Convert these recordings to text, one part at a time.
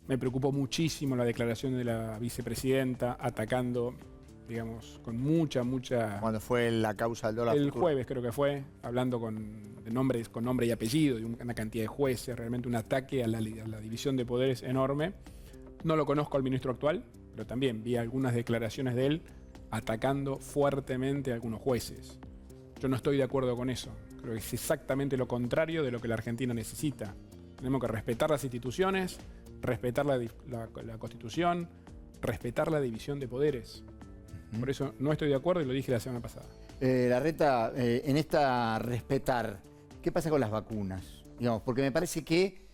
Me preocupó muchísimo la declaración de la vicepresidenta atacando, digamos, con mucha... Cuando fue la causa del dólar El futuro. jueves creo que fue, hablando con nombre y apellido, de una cantidad de jueces, realmente un ataque a la división de poderes enorme. No lo conozco al ministro actual, pero también vi algunas declaraciones de él atacando fuertemente a algunos jueces. Yo no estoy de acuerdo con eso. Creo que es exactamente lo contrario de lo que la Argentina necesita. Tenemos que respetar las instituciones, respetar la Constitución, respetar la división de poderes. Por eso no estoy de acuerdo y lo dije la semana pasada. Larreta, en esta respetar, ¿qué pasa con las vacunas? Digamos, porque me parece que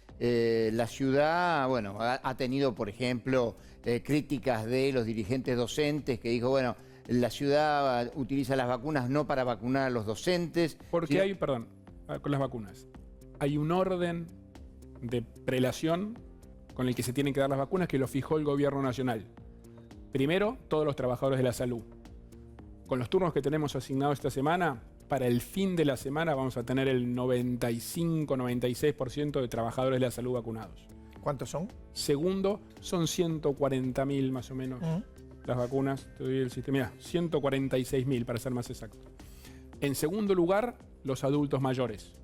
la ciudad, bueno, ha tenido, por ejemplo, críticas de los dirigentes docentes que dijo, bueno, la ciudad utiliza las vacunas no para vacunar a los docentes. Porque hay, perdón, con las vacunas, hay un orden de prelación con el que se tienen que dar las vacunas que lo fijó el gobierno nacional. Primero, todos los trabajadores de la salud. Con los turnos que tenemos asignados esta semana, para el fin de la semana vamos a tener el 95-96% de trabajadores de la salud vacunados. ¿Cuántos son? Segundo, son 140.000 más o menos las vacunas. Te doy el sistema. Mirá, 146.000 para ser más exacto. En segundo lugar, los adultos mayores,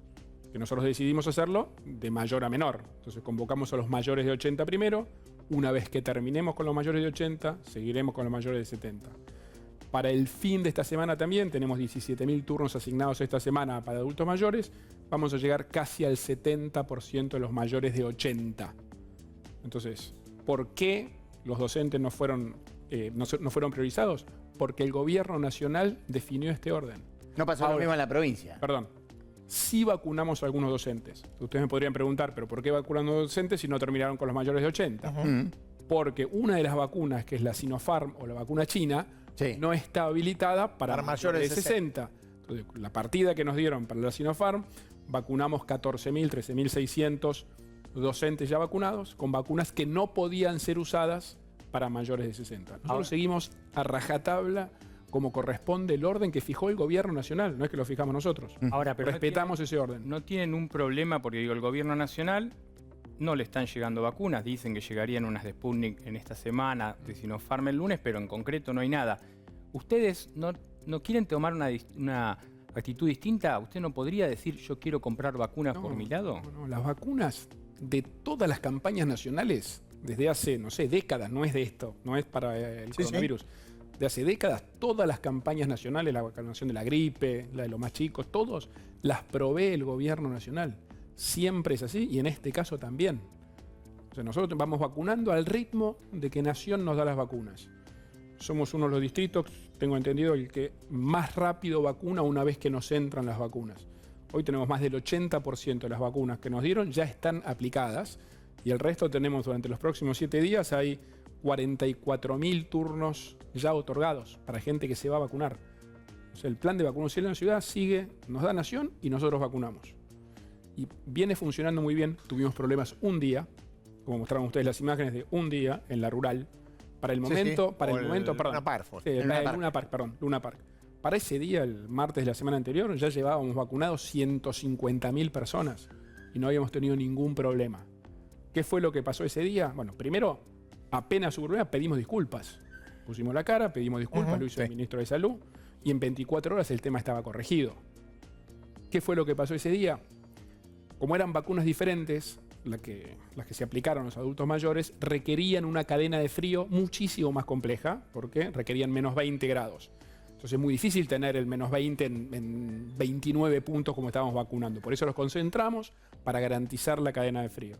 que nosotros decidimos hacerlo de mayor a menor. Entonces convocamos a los mayores de 80 primero. Una vez que terminemos con los mayores de 80, seguiremos con los mayores de 70. Para el fin de esta semana también tenemos 17.000 turnos asignados esta semana para adultos mayores. Vamos a llegar casi al 70% de los mayores de 80. Entonces, ¿por qué los docentes no fueron priorizados? Porque el gobierno nacional definió este orden. No pasó lo mismo en la provincia. Perdón. Sí vacunamos a algunos docentes. Ustedes me podrían preguntar, ¿pero por qué vacunando docentes si no terminaron con los mayores de 80? Porque una de las vacunas, que es la Sinopharm o la vacuna china, no está habilitada para mayores de 60. Entonces, la partida que nos dieron para la Sinopharm, vacunamos 14.000, 13.600 docentes ya vacunados con vacunas que no podían ser usadas para mayores de 60. Nosotros seguimos a rajatabla como corresponde el orden que fijó el gobierno nacional, no es que lo fijamos nosotros. Ahora, pero respetamos ese orden. No tienen un problema porque digo, el gobierno nacional no le están llegando vacunas, dicen que llegarían unas de Sputnik en esta semana, de Sinopharm el lunes, pero en concreto no hay nada. ¿Ustedes no quieren tomar una actitud distinta? ¿Usted no podría decir yo quiero comprar vacunas por mi lado? No, las vacunas de todas las campañas nacionales, desde hace, no sé, décadas, no es de esto, no es para el coronavirus. De hace décadas, todas las campañas nacionales, la vacunación de la gripe, la de los más chicos, todos las provee el gobierno nacional. Siempre es así y en este caso también. O sea, nosotros vamos vacunando al ritmo de que Nación nos da las vacunas. Somos uno de los distritos, tengo entendido, el que más rápido vacuna una vez que nos entran las vacunas. Hoy tenemos más del 80% de las vacunas que nos dieron ya están aplicadas y el resto tenemos durante los próximos 7 días hay 44.000 turnos ya otorgados para gente que se va a vacunar. O sea, el plan de vacunación en la ciudad sigue, nos da Nación y nosotros vacunamos. Y viene funcionando muy bien. Tuvimos problemas un día, como mostraron ustedes las imágenes de un día en la rural. Para el momento, Luna Park. Luna Park. Para ese día, el martes de la semana anterior, ya llevábamos vacunados 150.000 personas y no habíamos tenido ningún problema. ¿Qué fue lo que pasó ese día? Bueno, primero, apenas hubo problema, pedimos disculpas. Pusimos la cara, pedimos disculpas, lo hizo el ministro de Salud y en 24 horas el tema estaba corregido. ¿Qué fue lo que pasó ese día? Como eran vacunas diferentes, las que se aplicaron a los adultos mayores, requerían una cadena de frío muchísimo más compleja, porque requerían menos 20 grados. Entonces es muy difícil tener el menos 20 en 29 puntos como estábamos vacunando. Por eso los concentramos para garantizar la cadena de frío.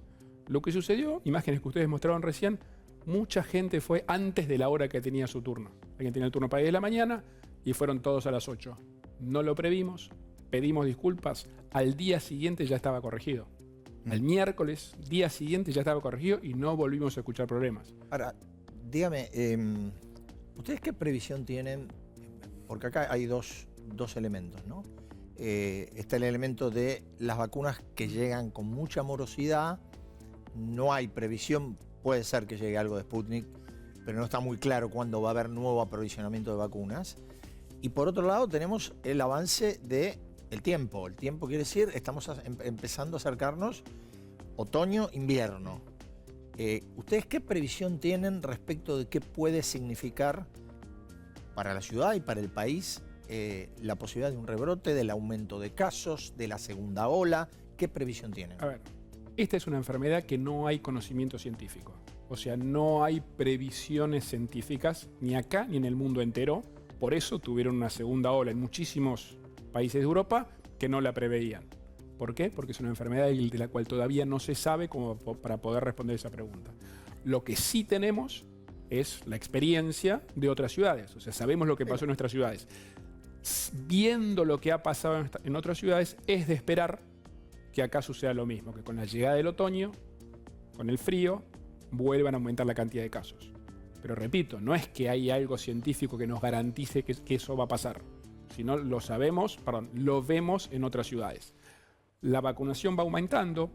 Lo que sucedió, imágenes que ustedes mostraron recién, mucha gente fue antes de la hora que tenía su turno. Alguien tenía el turno para 10 de la mañana y fueron todos a las 8. No lo previmos, pedimos disculpas, al día siguiente ya estaba corregido. El miércoles, día siguiente, ya estaba corregido y no volvimos a escuchar problemas. Ahora, dígame, ¿ustedes qué previsión tienen? Porque acá hay dos elementos, ¿no? Está el elemento de las vacunas que llegan con mucha morosidad, no hay previsión, puede ser que llegue algo de Sputnik, pero no está muy claro cuándo va a haber nuevo aprovisionamiento de vacunas. Y por otro lado tenemos el avance del tiempo. El tiempo quiere decir, estamos empezando a acercarnos otoño-invierno. ¿Ustedes qué previsión tienen respecto de qué puede significar para la ciudad y para el país la posibilidad de un rebrote, del aumento de casos, de la segunda ola? ¿Qué previsión tienen? A ver, esta es una enfermedad que no hay conocimiento científico. O sea, no hay previsiones científicas ni acá ni en el mundo entero. Por eso tuvieron una segunda ola en muchísimos países de Europa que no la preveían. ¿Por qué? Porque es una enfermedad de la cual todavía no se sabe como para poder responder esa pregunta. Lo que sí tenemos es la experiencia de otras ciudades. O sea, sabemos lo que pasó en nuestras ciudades. Viendo lo que ha pasado en otras ciudades, es de esperar que acá suceda lo mismo, que con la llegada del otoño, con el frío, vuelvan a aumentar la cantidad de casos. Pero repito, no es que hay algo científico que nos garantice que eso va a pasar, sino lo vemos en otras ciudades. La vacunación va aumentando.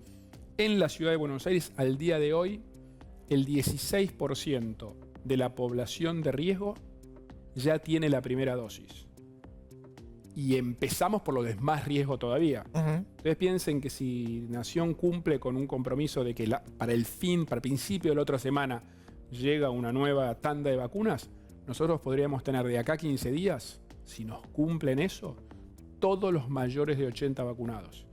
En la ciudad de Buenos Aires, al día de hoy, el 16% de la población de riesgo ya tiene la primera dosis. Y empezamos por lo de más riesgo todavía. Ustedes piensen que si Nación cumple con un compromiso de que para el principio de la otra semana llega una nueva tanda de vacunas, nosotros podríamos tener de acá a 15 días, si nos cumplen eso, todos los mayores de 80 vacunados.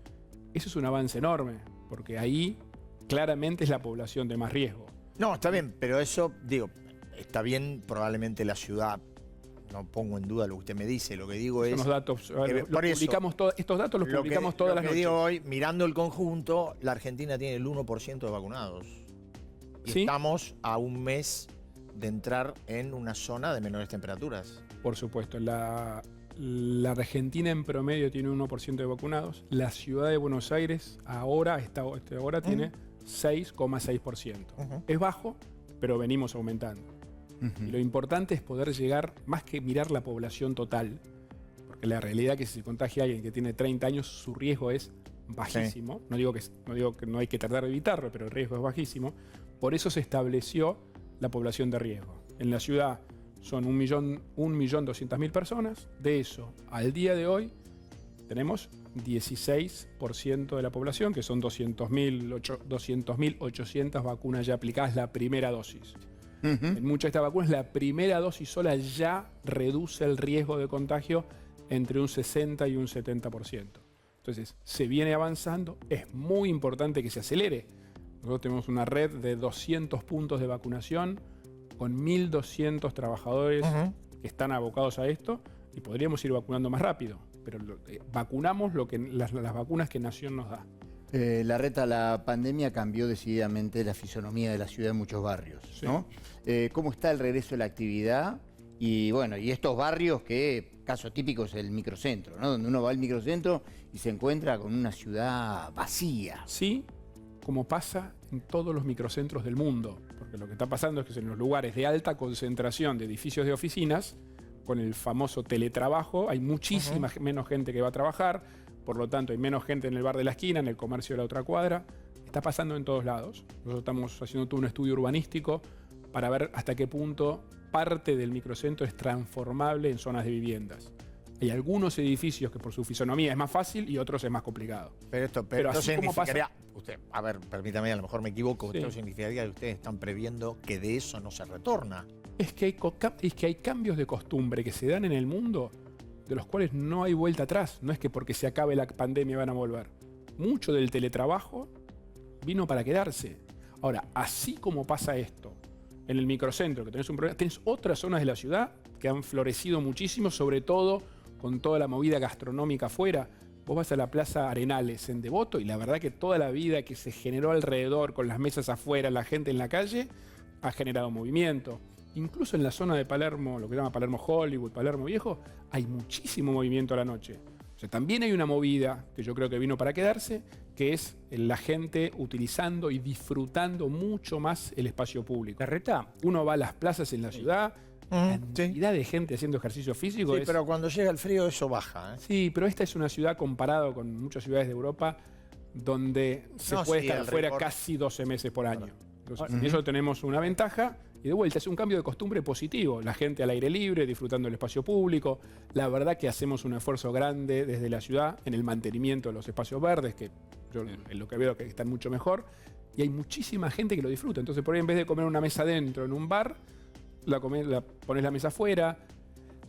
Eso es un avance enorme, porque ahí claramente es la población de más riesgo. No, está bien, pero eso, digo, está bien probablemente la ciudad. No pongo en duda lo que usted me dice, lo que digo es... Estos datos los publicamos todas las noches. Digo hoy, mirando el conjunto, la Argentina tiene el 1% de vacunados. Y ¿Sí? estamos a un mes de entrar en una zona de menores temperaturas. Por supuesto, la Argentina en promedio tiene 1% de vacunados. La ciudad de Buenos Aires ahora tiene 6,6%. Es bajo, pero venimos aumentando. Y lo importante es poder llegar, más que mirar la población total, porque la realidad es que si se contagia alguien que tiene 30 años, su riesgo es bajísimo. Sí. No digo que no hay que tratar de evitarlo, pero el riesgo es bajísimo. Por eso se estableció la población de riesgo. En la ciudad son 1.200.000 personas. De eso, al día de hoy, tenemos 16% de la población, que son 200.800 vacunas ya aplicadas, la primera dosis. En muchas de estas vacunas, la primera dosis sola ya reduce el riesgo de contagio entre un 60 y un 70%. Entonces, se viene avanzando, es muy importante que se acelere. Nosotros tenemos una red de 200 puntos de vacunación con 1.200 trabajadores que están abocados a esto y podríamos ir vacunando más rápido, pero vacunamos las vacunas que Nación nos da. La pandemia cambió decididamente la fisonomía de la ciudad en muchos barrios, sí. ¿no? ¿Cómo está el regreso de la actividad? Y bueno, y estos barrios que, caso típico es el microcentro, ¿no? Donde uno va al microcentro y se encuentra con una ciudad vacía. Sí, como pasa en todos los microcentros del mundo, porque lo que está pasando es que en los lugares de alta concentración de edificios de oficinas, con el famoso teletrabajo, hay muchísima menos gente que va a trabajar. Por lo tanto, hay menos gente en el bar de la esquina, en el comercio de la otra cuadra. Está pasando en todos lados. Nosotros estamos haciendo todo un estudio urbanístico para ver hasta qué punto parte del microcentro es transformable en zonas de viviendas. Hay algunos edificios que por su fisonomía es más fácil y otros es más complicado. Pero esto así como significaría... a ver, permítame, a lo mejor me equivoco. Sí. Esto significaría que ustedes están previendo que de eso no se retorna. Es que hay cambios de costumbre que se dan en el mundo de los cuales no hay vuelta atrás. No es que porque se acabe la pandemia van a volver. Mucho del teletrabajo vino para quedarse. Ahora, así como pasa esto en el microcentro, que tenés un problema, tenés otras zonas de la ciudad que han florecido muchísimo, sobre todo con toda la movida gastronómica afuera. Vos vas a la Plaza Arenales en Devoto y la verdad que toda la vida que se generó alrededor, con las mesas afuera, la gente en la calle, ha generado movimiento. Incluso en la zona de Palermo, lo que se llama Palermo Hollywood, Palermo Viejo, hay muchísimo movimiento a la noche. O sea, también hay una movida que yo creo que vino para quedarse, que es la gente utilizando y disfrutando mucho más el espacio público. Carreta, uno va a las plazas en la ciudad, la cantidad de gente haciendo ejercicio físico. Sí, pero cuando llega el frío eso baja, ¿eh? Sí, pero esta es una ciudad comparado con muchas ciudades de Europa donde se puede estar afuera casi 12 meses por año. Entonces, en eso tenemos una ventaja. Y de vuelta, es un cambio de costumbre positivo. La gente al aire libre, disfrutando del espacio público. La verdad que hacemos un esfuerzo grande desde la ciudad en el mantenimiento de los espacios verdes, que yo en lo que veo que están mucho mejor. Y hay muchísima gente que lo disfruta. Entonces, por ahí en vez de comer en una mesa adentro, en un bar, pones la mesa afuera.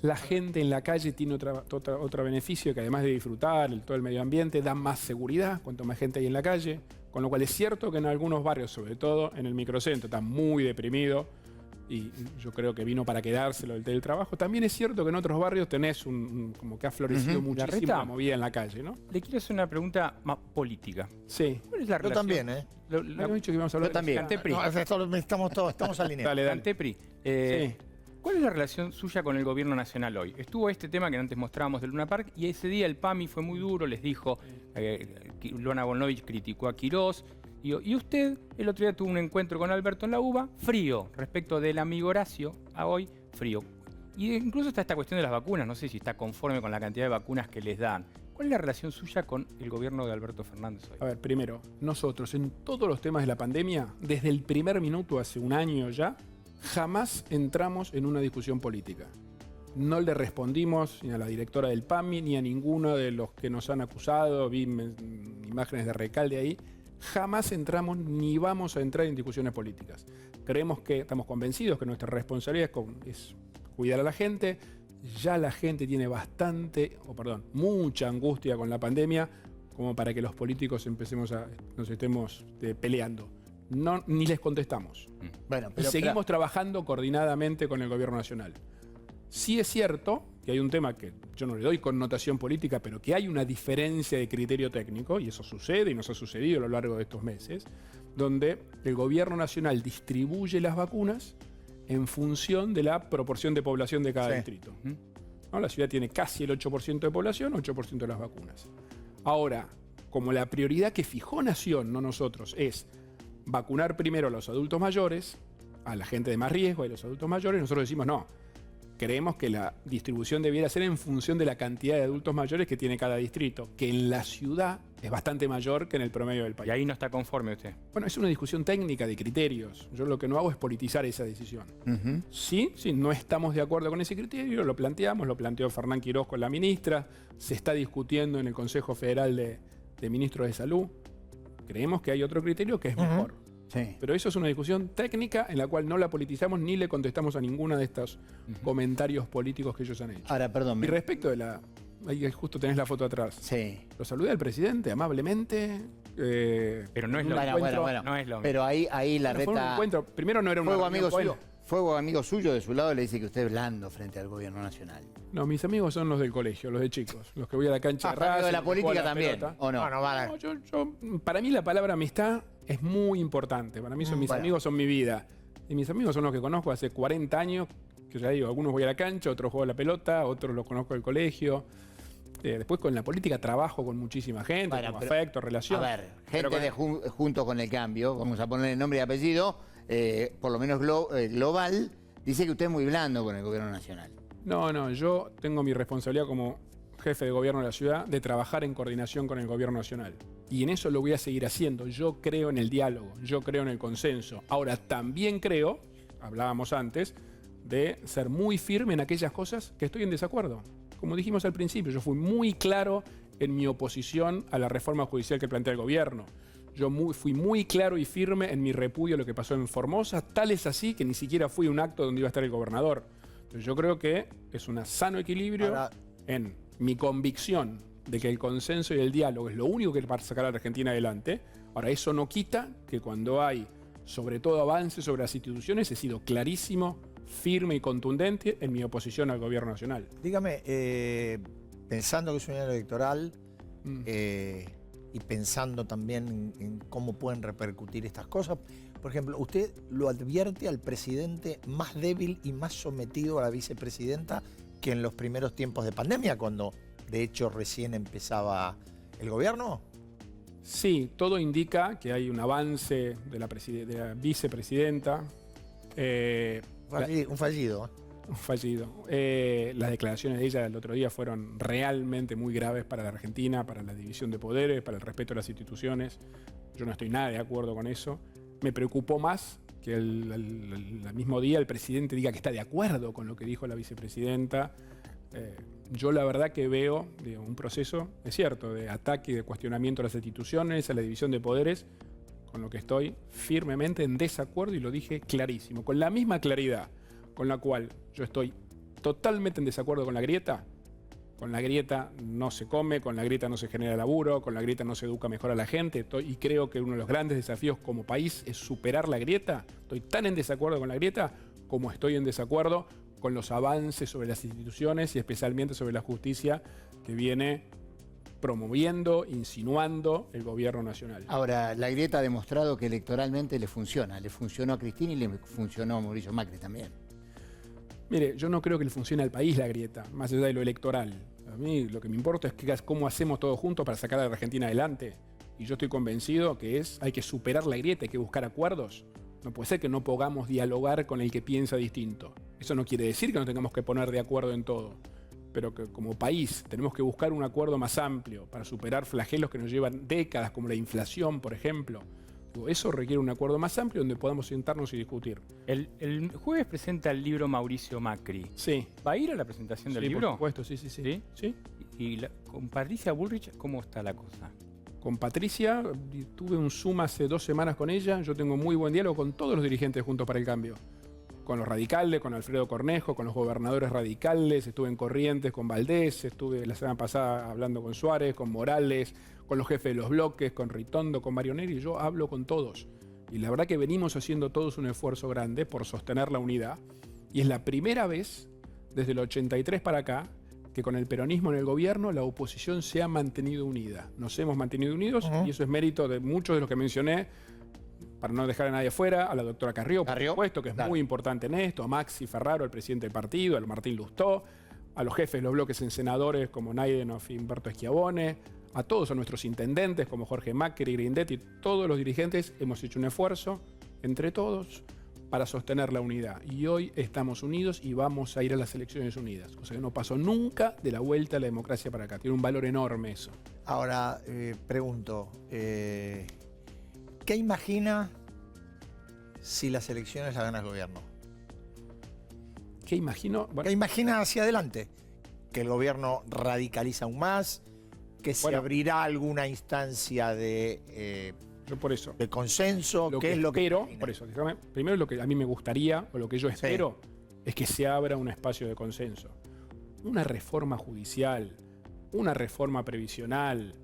La gente en la calle tiene otro beneficio que además de disfrutar todo el medio ambiente, da más seguridad cuanto más gente hay en la calle. Con lo cual es cierto que en algunos barrios, sobre todo en el microcentro, está muy deprimido y yo creo que vino para quedárselo del teletrabajo. También es cierto que en otros barrios tenés como que ha florecido muchísimo Larreta, la movida en la calle, ¿no? Le quiero hacer una pregunta más política. Sí. ¿Cuál es la Yo relación? también, ¿eh? Habíamos dicho que íbamos a hablar Yo también. Cantepri. No, estamos alineados. Dale, dale. Cantepri, Sí. ¿cuál es la relación suya con el gobierno nacional hoy? Estuvo este tema que antes mostrábamos del Luna Park y ese día el PAMI fue muy duro, les dijo, Luana Volnovich criticó a Quirós y usted el otro día tuvo un encuentro con Alberto en la UBA, frío, respecto del amigo Horacio a hoy, frío. Y incluso está esta cuestión de las vacunas, no sé si está conforme con la cantidad de vacunas que les dan. ¿Cuál es la relación suya con el gobierno de Alberto Fernández hoy? A ver, primero, nosotros en todos los temas de la pandemia, desde el primer minuto, hace un año ya, jamás entramos en una discusión política. No le respondimos ni a la directora del PAMI, ni a ninguno de los que nos han acusado, vi imágenes de Recalde ahí. Jamás entramos ni vamos a entrar en discusiones políticas. Estamos convencidos que nuestra responsabilidad es cuidar a la gente. Ya la gente tiene mucha angustia con la pandemia como para que los políticos nos estemos peleando. No, ni les contestamos. Bueno, Y seguimos trabajando coordinadamente con el gobierno nacional. Sí es cierto que hay un tema que yo no le doy connotación política, pero que hay una diferencia de criterio técnico, y eso sucede y nos ha sucedido a lo largo de estos meses, donde el gobierno nacional distribuye las vacunas en función de la proporción de población de cada distrito. ¿No? La ciudad tiene casi el 8% de población, 8% de las vacunas. Ahora, como la prioridad que fijó Nación, no nosotros, es vacunar primero a los adultos mayores, a la gente de más riesgo y a los adultos mayores, nosotros decimos no. Creemos que la distribución debiera ser en función de la cantidad de adultos mayores que tiene cada distrito, que en la ciudad es bastante mayor que en el promedio del país. Y ahí no está conforme usted. Bueno, es una discusión técnica de criterios. Yo lo que no hago es politizar esa decisión. Sí, no estamos de acuerdo con ese criterio, lo planteamos, lo planteó Fernán Quirós con la ministra, se está discutiendo en el Consejo Federal de Ministros de Salud. Creemos que hay otro criterio que es mejor. Sí. Pero eso es una discusión técnica en la cual no la politizamos ni le contestamos a ninguno de estos comentarios políticos que ellos han hecho. Ahora, perdón. Y respecto de ahí justo tenés la foto atrás. Sí. Lo saludé al presidente amablemente. Pero no es lo mismo. Bueno. No es lo mismo. Pero ahí la Fue un reta... encuentro. Primero no era un Fuego amigo suyo de su lado le dice que usted es blando frente al gobierno nacional. No, mis amigos son los del colegio, los de chicos, los que voy a la cancha de Racing, de la que juego a política también, pelota. ¿o no? No, para mí la palabra amistad es muy importante. Para mí mis amigos son mi vida. Y mis amigos son los que conozco hace 40 años, que ya digo, algunos voy a la cancha, otros juego a la pelota, otros los conozco del colegio. Después con la política trabajo con muchísima gente, con afecto, relación. A ver, gente de Juntos con el Cambio, vamos a ponerle nombre y apellido, por lo menos global, dice que usted es muy blando con el gobierno nacional. No, yo tengo mi responsabilidad como jefe de gobierno de la ciudad de trabajar en coordinación con el gobierno nacional. Y en eso lo voy a seguir haciendo. Yo creo en el diálogo, yo creo en el consenso. Ahora, también creo, hablábamos antes, de ser muy firme en aquellas cosas que estoy en desacuerdo. Como dijimos al principio, yo fui muy claro en mi oposición a la reforma judicial que plantea el gobierno. Yo fui muy claro y firme en mi repudio a lo que pasó en Formosa, tal es así que ni siquiera fui a un acto donde iba a estar el gobernador. Entonces yo creo que es un sano equilibrio en mi convicción de que el consenso y el diálogo es lo único que va a sacar a la Argentina adelante. Ahora, eso no quita que cuando hay, sobre todo, avances sobre las instituciones, he sido clarísimo, firme y contundente en mi oposición al gobierno nacional. Dígame, pensando que es un año electoral y pensando también en cómo pueden repercutir estas cosas, por ejemplo, ¿usted lo advierte al presidente más débil y más sometido a la vicepresidenta que en los primeros tiempos de pandemia, cuando de hecho recién empezaba el gobierno? Sí, todo indica que hay un avance de la vicepresidenta. Un fallido. Un fallido. Las declaraciones de ella el otro día fueron realmente muy graves para la Argentina, para la división de poderes, para el respeto a las instituciones. Yo no estoy nada de acuerdo con eso. Me preocupó más que el mismo día el presidente diga que está de acuerdo con lo que dijo la vicepresidenta. Yo la verdad que veo un proceso, es cierto, de ataque y de cuestionamiento a las instituciones, a la división de poderes, con lo que estoy firmemente en desacuerdo y lo dije clarísimo, con la misma claridad con la cual yo estoy totalmente en desacuerdo con la grieta. Con la grieta no se come, con la grieta no se genera laburo, con la grieta no se educa mejor a la gente. Y creo que uno de los grandes desafíos como país es superar la grieta. Estoy tan en desacuerdo con la grieta como estoy en desacuerdo con los avances sobre las instituciones y especialmente sobre la justicia que viene promoviendo, insinuando el gobierno nacional. Ahora, la grieta ha demostrado que electoralmente le funciona. Le funcionó a Cristina y le funcionó a Mauricio Macri también. Mire, yo no creo que le funcione al país la grieta, más allá de lo electoral. A mí lo que me importa es que cómo hacemos todos juntos para sacar a la Argentina adelante. Y yo estoy convencido que hay que superar la grieta, hay que buscar acuerdos. No puede ser que no podamos dialogar con el que piensa distinto. Eso no quiere decir que nos tengamos que poner de acuerdo en todo. Pero que como país tenemos que buscar un acuerdo más amplio para superar flagelos que nos llevan décadas, como la inflación, por ejemplo. Eso requiere un acuerdo más amplio donde podamos sentarnos y discutir. El jueves presenta el libro Mauricio Macri. Sí. ¿Va a ir a la presentación del Sí, libro? por supuesto, sí. ¿Sí? ¿Y con Patricia Bullrich cómo está la cosa? Con Patricia, tuve un Zoom hace 2 semanas con ella. Yo tengo muy buen diálogo con todos los dirigentes de Juntos para el Cambio. Con los radicales, con Alfredo Cornejo, con los gobernadores radicales, estuve en Corrientes con Valdés, estuve la semana pasada hablando con Suárez, con Morales, con los jefes de los bloques, con Ritondo, con Mario Negri. Yo hablo con todos. Y la verdad que venimos haciendo todos un esfuerzo grande por sostener la unidad. Y es la primera vez, desde el 83 para acá, que con el peronismo en el gobierno la oposición se ha mantenido unida. Nos hemos mantenido unidos y eso es mérito de muchos de los que mencioné, para no dejar a nadie fuera, a la doctora Carrió, por supuesto, que es muy importante en esto, a Maxi Ferraro, el presidente del partido, a Martín Lustó, a los jefes de los bloques en senadores como Naidenov y Humberto Schiavone, a todos, a nuestros intendentes como Jorge Macri, Grindetti, todos los dirigentes hemos hecho un esfuerzo entre todos para sostener la unidad. Y hoy estamos unidos y vamos a ir a las elecciones unidas, cosa que no pasó nunca de la vuelta a la democracia para acá. Tiene un valor enorme eso. Ahora, pregunto, ¿qué imagina si las elecciones las gana el gobierno? ¿Qué imagino? Bueno, ¿Qué imagina hacia adelante? ¿Que el gobierno radicaliza aún más? ¿Que se abrirá alguna instancia de, yo por eso, de consenso? ¿Qué es lo que espero? Por eso, déjame, primero lo que a mí me gustaría, o lo que yo espero, es que se abra un espacio de consenso. Una reforma judicial, una reforma previsional,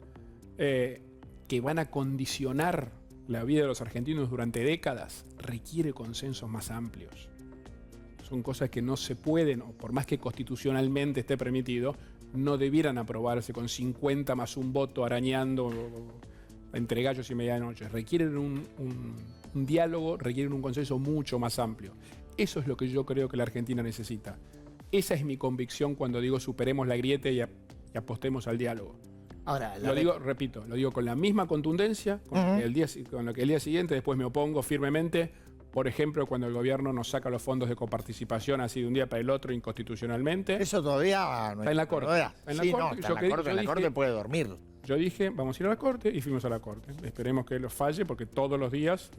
que van a condicionar la vida de los argentinos durante décadas, requiere consensos más amplios. Son cosas que no se pueden, o por más que constitucionalmente esté permitido, no debieran aprobarse con 50 más un voto arañando entre gallos y medianoche. Requieren un diálogo, requieren un consenso mucho más amplio. Eso es lo que yo creo que la Argentina necesita. Esa es mi convicción cuando digo superemos la grieta y apostemos al diálogo. Ahora, lo digo, repito, lo digo con la misma contundencia, con lo que el día siguiente después me opongo firmemente. Por ejemplo, cuando el gobierno nos saca los fondos de coparticipación así de un día para el otro inconstitucionalmente. Eso todavía no está en la Corte. Está en la Corte puede dormir. Yo dije, vamos a ir a la Corte y fuimos a la Corte. Esperemos que lo falle porque todos los días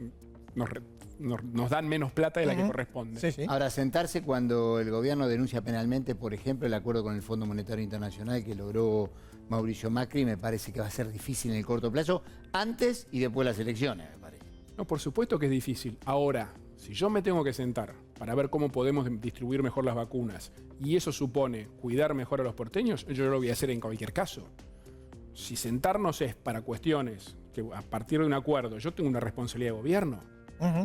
nos dan menos plata de la que corresponde. Sí. Ahora, sentarse cuando el gobierno denuncia penalmente, por ejemplo, el acuerdo con el Fondo Monetario Internacional que logró Mauricio Macri, me parece que va a ser difícil en el corto plazo, antes y después de las elecciones, me parece. No, por supuesto que es difícil. Ahora, si yo me tengo que sentar para ver cómo podemos distribuir mejor las vacunas y eso supone cuidar mejor a los porteños, yo lo voy a hacer en cualquier caso. Si sentarnos es para cuestiones que a partir de un acuerdo yo tengo una responsabilidad de gobierno.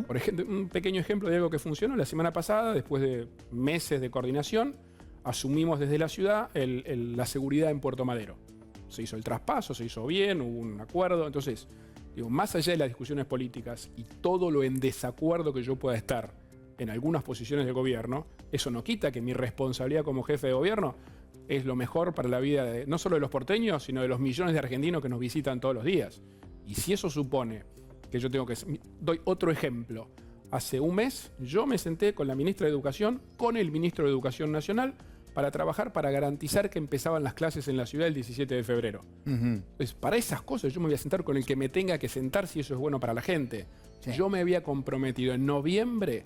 Por ejemplo, un pequeño ejemplo de algo que funcionó. La semana pasada, después de meses de coordinación, asumimos desde la ciudad la seguridad en Puerto Madero. Se hizo el traspaso, se hizo bien, hubo un acuerdo. Entonces, digo, más allá de las discusiones políticas y todo lo en desacuerdo que yo pueda estar en algunas posiciones del gobierno, eso no quita que mi responsabilidad como jefe de gobierno es lo mejor para la vida no solo de los porteños, sino de los millones de argentinos que nos visitan todos los días. Y si eso supone que yo tengo que... Doy otro ejemplo. Hace un mes yo me senté con la ministra de Educación, con el ministro de Educación Nacional, para trabajar, para garantizar que empezaban las clases en la ciudad el 17 de febrero. Pues para esas cosas yo me voy a sentar con el que me tenga que sentar si eso es bueno para la gente. Sí. Yo me había comprometido en noviembre,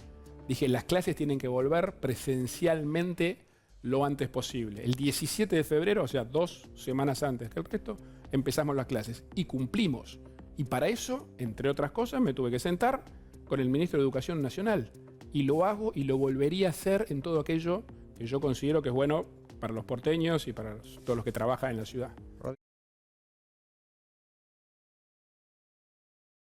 dije, las clases tienen que volver presencialmente lo antes posible. El 17 de febrero, o sea, 2 semanas antes que el resto, empezamos las clases y cumplimos. Y para eso, entre otras cosas, me tuve que sentar con el ministro de Educación Nacional. Y lo hago y lo volvería a hacer en todo aquello que yo considero que es bueno para los porteños y para todos los que trabajan en la ciudad.